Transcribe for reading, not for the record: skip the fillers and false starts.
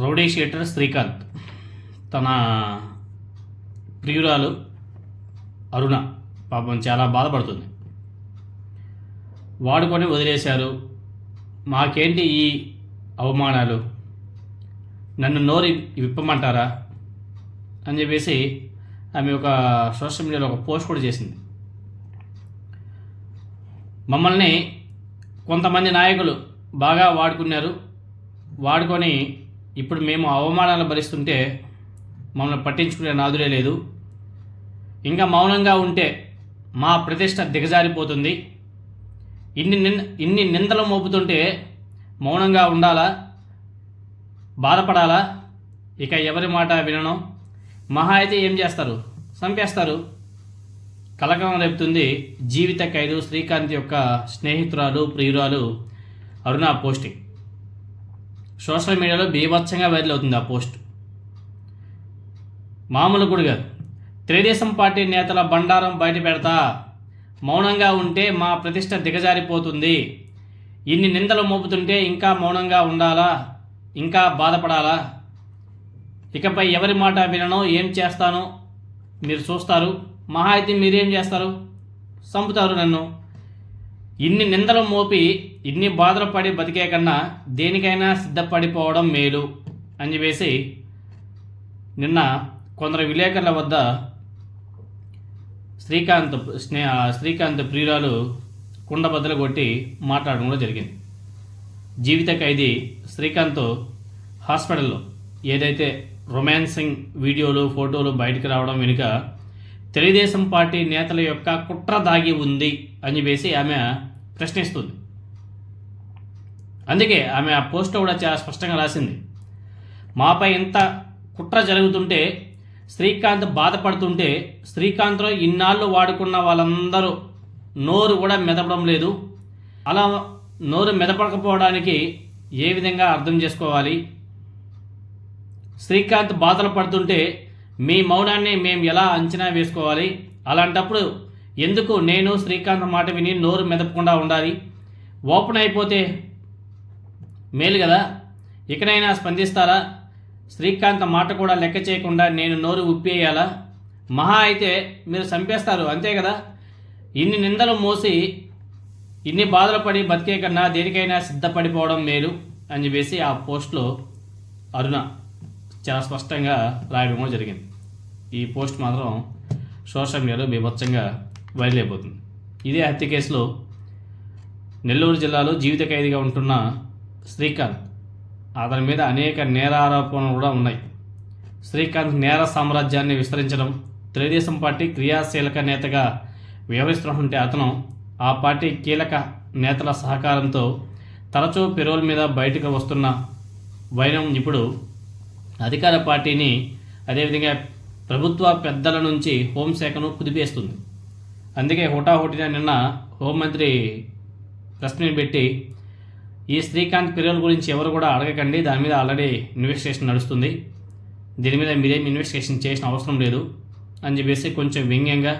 Rowdy sheeter Srikanth తన ప్రియురాలు అరుణ పాపం చాలా బాధపడుతుంది. వాడుకొని వదిలేశారు, మాకేంటి ఈ అవమానాలు, నన్ను నోరు విప్పమంటారా అని చెప్పేసి ఆమె ఒక సోషల్ మీడియాలో ఒక పోస్ట్ కూడా చేసింది. మమ్మల్ని కొంతమంది నాయకులు బాగా వాడుకున్నారు, వాడుకొని ఇప్పుడు మేము అవమానాలు భరిస్తుంటే మమ్మల్ని పట్టించుకునే నాదురే లేదు. ఇంకా మౌనంగా ఉంటే మా ప్రతిష్ట దిగజారిపోతుంది. ఇన్ని నిందలు మోపుతుంటే మౌనంగా ఉండాలా, బాధపడాలా? ఇక ఎవరి మాట వినను. మహా అయితే ఏం చేస్తారు, చంపేస్తారు. కలకలం రేపుతుంది జీవిత ఖైదు శ్రీకాంత్ యొక్క స్నేహితురాలు ప్రియురాలు అరుణ పోస్టింగ్. సోషల్ మీడియాలో బీభత్సంగా వైరల్ అవుతుంది ఆ పోస్ట్. మామూలు కూడా కాదు. తెలుగుదేశం పార్టీ నేతల బండారం బయట పెడతా, మౌనంగా ఉంటే మా ప్రతిష్ట దిగజారిపోతుంది. ఇన్ని నిందలు మోపుతుంటే ఇంకా మౌనంగా ఉండాలా, ఇంకా బాధపడాలా? ఇకపై ఎవరి మాట వినను, ఏం చేస్తానో మీరు చూస్తారు. మహా అయితే మీరేం చేస్తారు, చంపుతారు నన్ను. ఇన్ని నిందలు మోపి ఇన్ని బాధలు పడి బతికే కన్నా దేనికైనా సిద్ధపడిపోవడం మేలు అని చెప్పేసి నిన్న కొందరు విలేకరుల వద్ద శ్రీకాంత్ ప్రియురాలు కుండబద్దలు కొట్టి మాట్లాడడం కూడా జరిగింది. జీవిత ఖైదీ శ్రీకాంత్ హాస్పిటల్లో ఏదైతే రొమాన్సింగ్ వీడియోలు ఫోటోలు బయటకు రావడం వెనుక తెలుగుదేశం పార్టీ నేతల యొక్క కుట్ర దాగి ఉంది అని చెప్పేసి ఆమె ప్రశ్నిస్తుంది. అందుకే ఆమె ఆ పోస్ట్లో కూడా చాలా స్పష్టంగా రాసింది, మాపై ఇంత కుట్ర జరుగుతుంటే, శ్రీకాంత్ బాధపడుతుంటే, శ్రీకాంత్లో ఇన్నాళ్ళు వాడుకున్న వాళ్ళందరూ నోరు కూడా మెదపడం లేదు. అలా నోరు మెదపడకపోవడానికి ఏ విధంగా అర్థం చేసుకోవాలి? శ్రీకాంత్ బాధలు పడుతుంటే మీ మౌనాన్ని మేము ఎలా అంచనా వేసుకోవాలి? అలాంటప్పుడు ఎందుకు నేను శ్రీకాంత్ మాట విని నోరు మెదపకుండా ఉండాలి? ఓపెన్ అయిపోతే మేలు కదా. ఇకనైనా స్పందిస్తారా? శ్రీకాంత్ మాట కూడా లెక్క చేయకుండా నేను నోరు ఉప్పేయాలా? మహా అయితే మీరు చంపేస్తారు, అంతే కదా. ఇన్ని నిందలు మోసి ఇన్ని బాధలు పడి బతికే కన్నా దేనికైనా సిద్ధపడిపోవడం మేలు అని చెప్పేసి ఆ పోస్ట్లో అరుణ చాలా స్పష్టంగా రాయడం కూడా జరిగింది. ఈ పోస్ట్ మాత్రం సోషల్ మీడియాలో బీభత్సంగా వైరల్ అయిపోతుంది. ఇదే హత్య కేసులో నెల్లూరు జిల్లాలో జీవిత ఖైదీగా ఉంటున్న శ్రీకాంత్, అతని మీద అనేక నేరారోపణలు కూడా ఉన్నాయి. శ్రీకాంత్ నేర సామ్రాజ్యాన్ని విస్తరించడం, తెలుగుదేశం పార్టీ క్రియాశీలక నేతగా వ్యవహరిస్తుంటే అతను ఆ పార్టీ కీలక నేతల సహకారంతో తరచూ పెరోల్ మీద బయటకు వస్తున్న వైనం ఇప్పుడు అధికార పార్టీని, అదేవిధంగా ప్రభుత్వ పెద్దల నుంచి హోంశాఖను కుదిపేస్తుంది. అందుకే హుటాహుటిన నిన్న హోంమంత్రి ప్రెస్ మీట్ పెట్టి ఈ శ్రీకాంత్ పెరోల్ గురించి ఎవరు కూడా అడగకండి, దాని మీద ఆల్రెడీ ఇన్వెస్టిగేషన్ నడుస్తుంది, దీని మీద మీరేం ఇన్వెస్టిగేషన్ చేసిన అవసరం లేదు అని చెప్పేసి కొంచెం వ్యంగ్యంగా